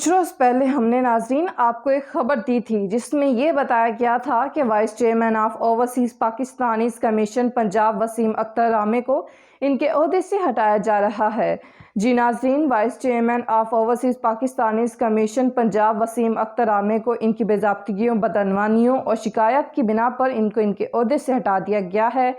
کچھ روز پہلے ہم نے ناظرین آپ کو ایک خبر دی تھی جس میں یہ بتایا گیا تھا کہ vice chairman of overseas Pakistanis commission Punjab Waseem Akhtar Ramay کو ان کے عہدے سے ہٹایا جا رہا ہے۔ جی ناظرین، vice chairman of overseas Pakistanis commission Punjab Waseem Akhtar Ramay کو ان کی بے ضابطگیوں، بدعنوانیوں اور شکایات کی بنا پر ان کے عہدے سے ہٹا دیا گیا ہے۔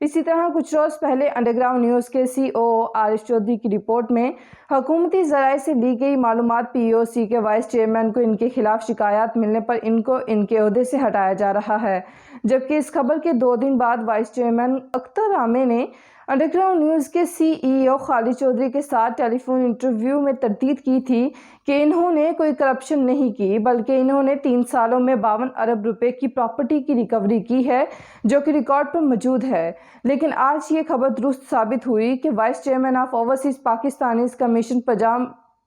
اسی طرح کچھ روز پہلے انڈر گراؤنڈ نیوز کے سی او عارف چودھری کی رپورٹ میں حکومتی ذرائع سے لی گئی معلومات پی او سی کے وائس چیئرمین کو ان کے خلاف شکایات ملنے پر ان کے عہدے سے ہٹایا جا رہا ہے، جبکہ اس خبر کے 2 دن بعد وائس چیئرمین اختر رامے نے انڈر گراؤنڈ نیوز کے سی ای او خالد چودھری کے ساتھ ٹیلی فون انٹرویو میں تردید کی تھی کہ انہوں نے کوئی کرپشن نہیں کی، بلکہ انہوں نے 3 سالوں میں 52 ارب روپے کی پراپرٹی کی ریکوری کی ہے، جو کہ ریکارڈ پر موجود ہے۔ لیکن آج یہ خبر درست ثابت ہوئی کہ vice chairman of overseas Pakistanis commission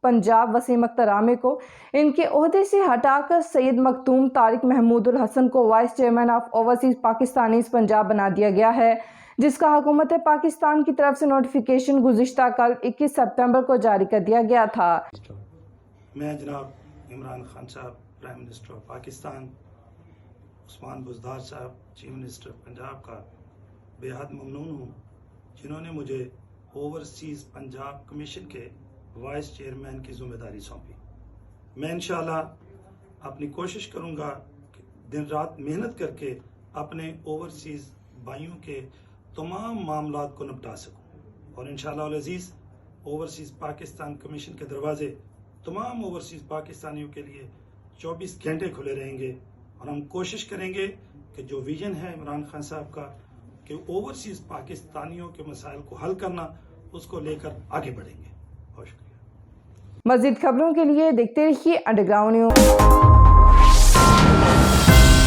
Punjab Waseem Akhtar Ramay کو ان کے عہدے سے ہٹا کر سید مختوم طارق محمود الحسن کو voice chairman of overseas Pakistanis Punjab بنا دیا گیا ہے، جس کا حکومت پاکستان کی طرف سے نوٹیفیکیشن گزشتہ کل 21 سپتمبر کو جاری کر دیا گیا تھا۔ میں جناب عمران خان صاحب prime minister of Pakistan, Usman Buzdar صاحب چیف منسٹر پنجاب کا بے حد ممنون ہوں، جنہوں نے مجھے اوورسیز پنجاب کمیشن کے وائس چیئرمین کی ذمہ داری سونپی۔ میں انشاءاللہ اپنی کوشش کروں گا کہ دن رات محنت کر کے اپنے اوورسیز بھائیوں کے تمام معاملات کو نپٹا سکوں، اور انشاءاللہ العزیز اوورسیز پاکستان کمیشن کے دروازے تمام اوورسیز پاکستانیوں کے لیے 24 گھنٹے کھلے رہیں گے، اور ہم کوشش کریں گے کہ جو ویژن ہے عمران خان صاحب کا کہ اوورسیز پاکستانیوں کے مسائل کو حل کرنا، اس کو لے کر آگے بڑھیں گے۔ بہت شکریہ۔ مزید خبروں کے لیے دیکھتے رہیے انڈر گراؤنڈ نیوز۔